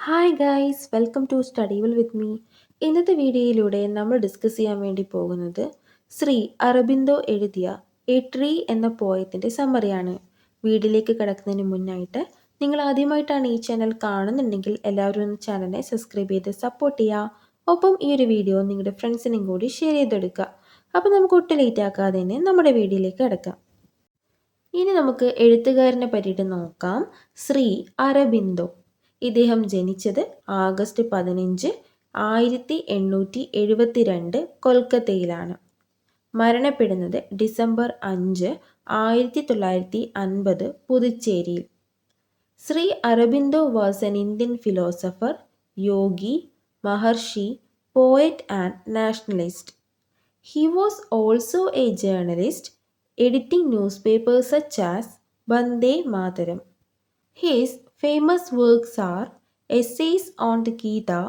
Hi guys welcome to study will with me. ഇന്നത്തെ വീഡിയോയിലൂടെ നമ്മൾ ഡിസ്കസ് ചെയ്യാൻ വേണ്ടി പോകുന്നത് ശ്രീ അരബിന്ദോ എഴുതിയ എ ട്രീ എന്ന പോയത്തിൻ്റെ സമ്മറിയാണ്. വീഡിയോയിലേക്ക് കിടക്കുന്നതിന് മുന്നായിട്ട് നിങ്ങൾ ആദ്യമായിട്ടാണ് ഈ ചാനൽ കാണുന്നുണ്ടെങ്കിൽ എല്ലാവരും ഒന്ന് ചാനലിനെ സബ്സ്ക്രൈബ് ചെയ്ത് സപ്പോർട്ട് ചെയ്യുക. ഒപ്പം ഈ ഒരു വീഡിയോ നിങ്ങളുടെ ഫ്രണ്ട്സിനും കൂടി ഷെയർ ചെയ്തെടുക്കുക. അപ്പോൾ നമുക്ക് ഒട്ടും ലേറ്റ് ആക്കാതെ തന്നെ നമ്മുടെ വീഡിയോയിലേക്ക് കിടക്കാം. ഇനി നമുക്ക് എഴുത്തുകാരനെ പറ്റിയിട്ട് നോക്കാം. ശ്രീ അരബിന്ദോ. ഇദ്ദേഹം ജനിച്ചത് ആഗസ്റ്റ് 15, 1872 കൊൽക്കത്തയിലാണ്. മരണപ്പെടുന്നത് ഡിസംബർ 5, 1950 പുതുച്ചേരിയിൽ. Shri Aurobindo was an Indian philosopher, yogi, Maharshi, poet and nationalist. He was also a journalist, editing newspapers such as Bande Mataram. His famous works are essays on the Gita,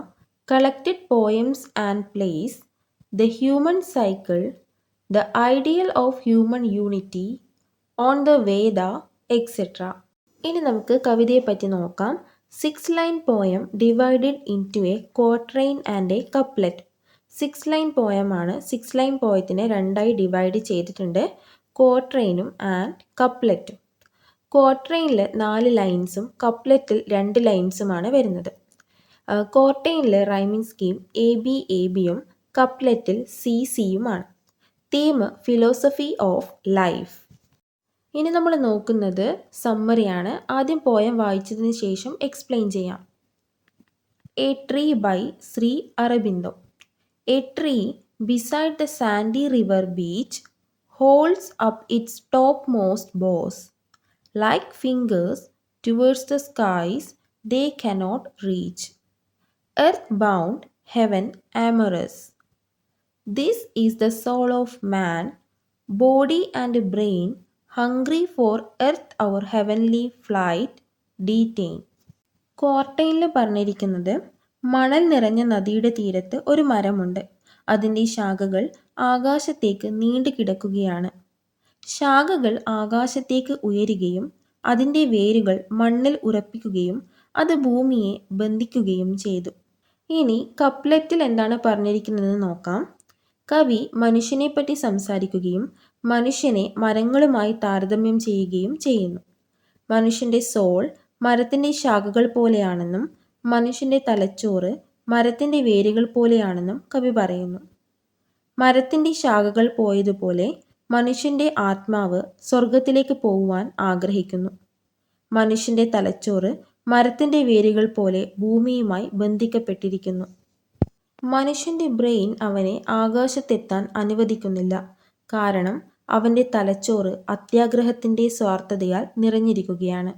collected poems and plays, The Human Cycle, The Ideal of Human Unity, On the Veda, etc. ഇനി നമുക്ക് കവിതയെ പറ്റി നോക്കാം. 6-line poem divided into a quatrain and a couplet. 6-line പോയമാണ്. 6-line പോയത്തിനെ രണ്ടായി divide ചെയ്തിട്ടുണ്ട്, ക്വാട്രെയിനും and കപ്ലെറ്റും. ക്വാട്രെയിനിൽ 4 ലൈൻസും കപ്ലെറ്റിൽ 2 ലൈൻസുമാണ് വരുന്നത്. ക്വാട്രെയിനിൽ റൈമിംഗ് സ്കീം ABABയും കപ്ലെറ്റിൽ CCയുമാണ്. Theme philosophy of life. ഇനി നമ്മൾ നോക്കുന്നത് സമ്മറിയാണ്. ആദ്യം പോയം വായിച്ചതിന് ശേഷം എക്സ്പ്ലെയിൻ ചെയ്യാം. A tree by Sri Aurobindo. A tree beside the sandy river beach holds up its topmost boughs, like fingers towards the skies they cannot reach. Earth-bound, heaven amorous. This is the soul of man, body and brain, hungry for earth our heavenly flight detain. ക്വാർട്ടൈനിൽ പറഞ്ഞിരിക്കുന്നത്, മണൽ നിറഞ്ഞ നദിയുടെ തീരത്ത് ഒരു മരമുണ്ട്. അതിൻ്റെ ശാഖകൾ ആകാശത്തേക്ക് നീണ്ടു കിടക്കുകയാണ്. ശാഖകൾ ആകാശത്തേക്ക് ഉയരുകയും അതിൻ്റെ വേരുകൾ മണ്ണിൽ ഉറപ്പിക്കുകയും അത് ഭൂമിയെ ബന്ധിക്കുകയും ചെയ്തു. ഇനി കപ്ലെറ്റിൽ എന്താണ് പറഞ്ഞിരിക്കുന്നതെന്ന് നോക്കാം. കവി മനുഷ്യനെപ്പറ്റി സംസാരിക്കുകയും മനുഷ്യനെ മരങ്ങളുമായി താരതമ്യം ചെയ്യുകയും ചെയ്യുന്നു. മനുഷ്യൻ്റെ സോൾ മരത്തിൻ്റെ ശാഖകൾ പോലെയാണെന്നും മനുഷ്യൻ്റെ തലച്ചോറ് മരത്തിൻ്റെ വേരുകൾ പോലെയാണെന്നും കവി പറയുന്നു. മരത്തിൻ്റെ ശാഖകൾ പോയതുപോലെ മനുഷ്യൻ്റെ ആത്മാവ് സ്വർഗത്തിലേക്ക് പോകുവാൻ ആഗ്രഹിക്കുന്നു. മനുഷ്യൻ്റെ തലച്ചോറ് മരത്തിൻ്റെ വേരുകൾ പോലെ ഭൂമിയുമായി ബന്ധിക്കപ്പെട്ടിരിക്കുന്നു. മനുഷ്യൻ്റെ ബ്രെയിൻ അവനെ ആകാശത്തെത്താൻ അനുവദിക്കുന്നില്ല. കാരണം അവൻ്റെ തലച്ചോറ് അത്യാഗ്രഹത്തിൻ്റെ സ്വാർത്ഥതയാൽ നിറഞ്ഞിരിക്കുകയാണ്.